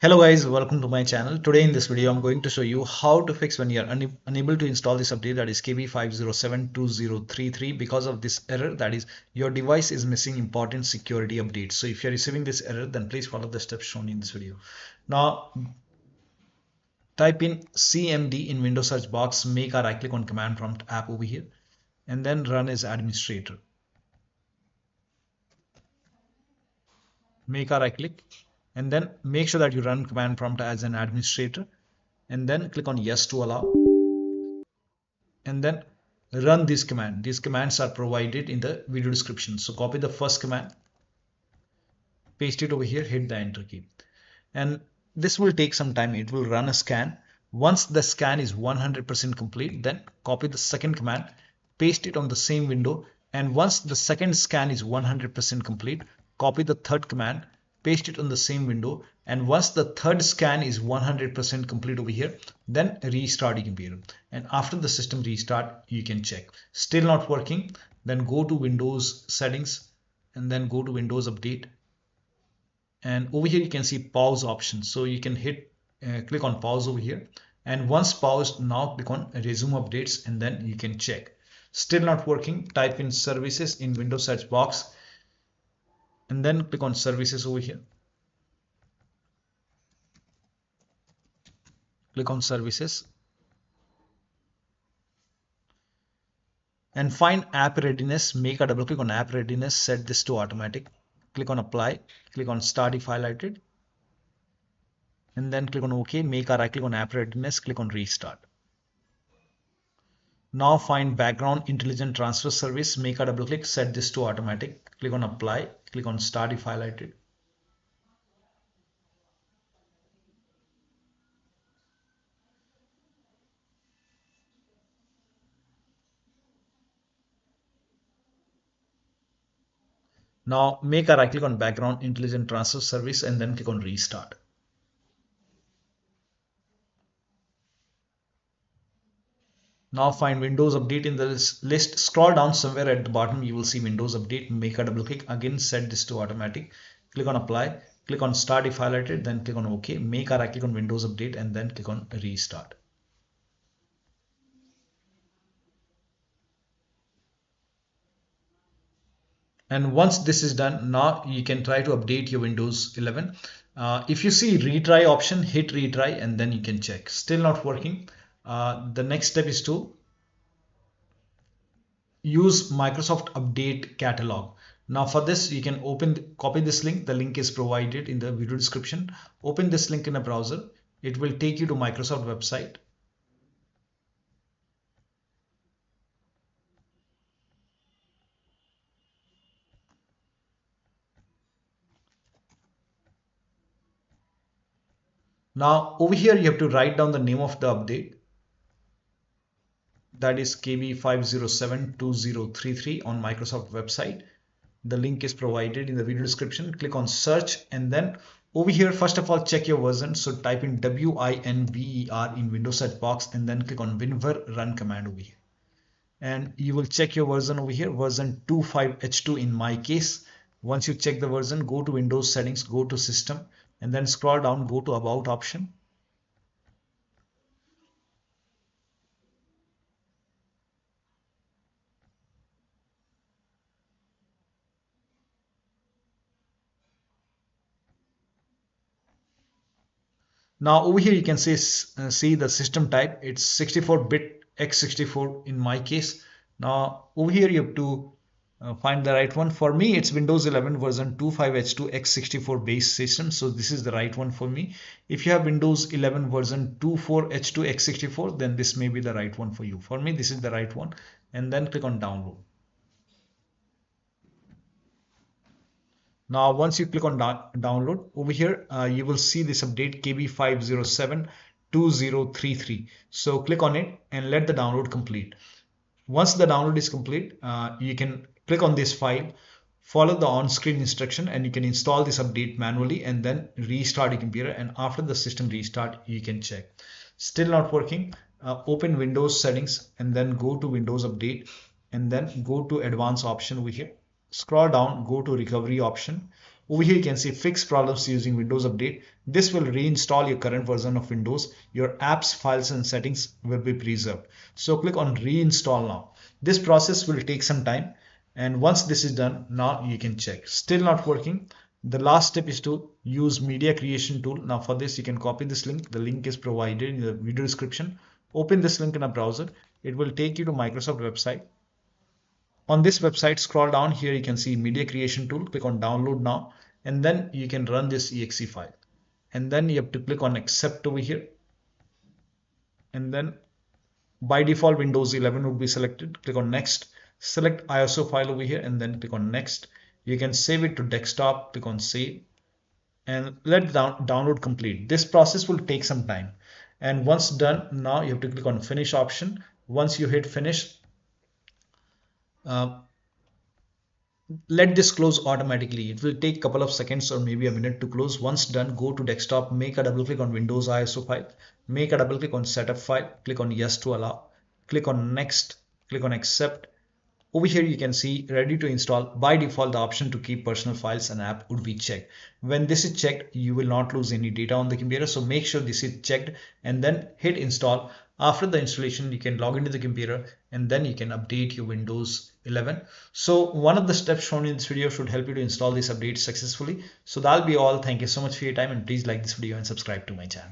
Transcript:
Hello guys, welcome to my channel. Today in this video I'm going to show you how to fix when you're unable to install this update, that is KB5072033, because of this error, that is your device is missing important security updates. So if you're receiving this error, then please follow the steps shown in this video. Now type in CMD in Windows search box, make a right click on command prompt app over here, and then run as administrator. Make a right click and then make sure that you run command prompt as an administrator, and then click on yes to allow, and then run this command. These commands are provided in the video description. So copy the first command, paste it over here, hit the enter key, and this will take some time. It will run a scan. Once the scan is 100% complete, then copy the second command, paste it on the same window, and once the second scan is 100% complete, copy the third command, paste it on the same window, and once the third scan is 100% complete over here, then restart your computer. And after the system restart, you can check. Still not working, then go to Windows settings and then go to Windows Update, and over here you can see pause option. So you can hit click on pause over here, and once paused, now click on resume updates, and then you can check. Still not working, type in services in Windows search box, and then click on services over here. Click on services and find app readiness. Make a double click on app readiness, set this to automatic, click on apply, click on start if highlighted, and then click on OK. Make a right click on app readiness, click on restart. Now find background intelligent transfer service, make a double click, set this to automatic, click on apply, click on start if highlighted. Now make a right click on background intelligent transfer service and then click on restart. Now find Windows Update in the list. Scroll down somewhere at the bottom, you will see Windows Update. Make a double click, again set this to automatic, click on apply, click on start if highlighted, then click on OK. Make a right click on Windows Update and then click on restart. And once this is done, now you can try to update your Windows 11. If you see retry option, hit retry and then you can check. Still not working. The next step is to use Microsoft Update Catalog. Now for this, you can copy this link. The link is provided in the video description. Open this link in a browser. It will take you to Microsoft website. Now over here, you have to write down the name of the update. That is KB5072033 on Microsoft website. The link is provided in the video description. Click on search, and then over here, first of all, check your version. So type in WINVER in Windows search box and then click on WinVer run command over here. And you will check your version over here, version 25H2 in my case. Once you check the version, go to Windows settings, go to system, and then scroll down, go to about option. Now over here you can see the system type. It's 64-bit x64 in my case. Now over here you have to find the right one. For me, it's Windows 11 version 25H2 x64 base system. So this is the right one for me. If you have Windows 11 version 24H2 x64, then this may be the right one for you. For me, this is the right one. And then click on download. Now, once you click on download over here, you will see this update KB5072033. So click on it and let the download complete. Once the download is complete, you can click on this file, follow the on-screen instruction, and you can install this update manually and then restart your computer. And after the system restart, you can check. Still not working. Open Windows settings and then go to Windows Update and then go to advanced option over here. Scroll down, go to recovery option, Over here you can see fix problems using Windows Update. This will reinstall your current version of Windows. Your apps, files and settings will be preserved. So click on reinstall now. This process will take some time, and once this is done, now you can check. Still not working. The last step is to use media creation tool. Now for this you can copy this link. The link is provided in the video description. Open this link in a browser. It will take you to Microsoft website. On this website, scroll down here, you can see media creation tool. Click on download now, and then you can run this exe file, and then you have to click on accept over here, and then by default Windows 11 would be selected. Click on next, select ISO file over here, and then click on next. You can save it to desktop. Click on save, and let download complete. This process will take some time, and once done, now you have to click on finish option. Once you hit finish, let this close automatically. It will take a couple of seconds or maybe a minute to close. Once done, go to desktop, make a double click on Windows ISO file, make a double click on setup file, click on yes to allow, click on next, click on accept. Over here you can see ready to install. By default, the option to keep personal files and app would be checked. When this is checked, you will not lose any data on the computer. So make sure this is checked and then hit install. After the installation, you can log into the computer and then you can update your Windows 11. So one of the steps shown in this video should help you to install this update successfully. So that'll be all. Thank you so much for your time, and please like this video and subscribe to my channel.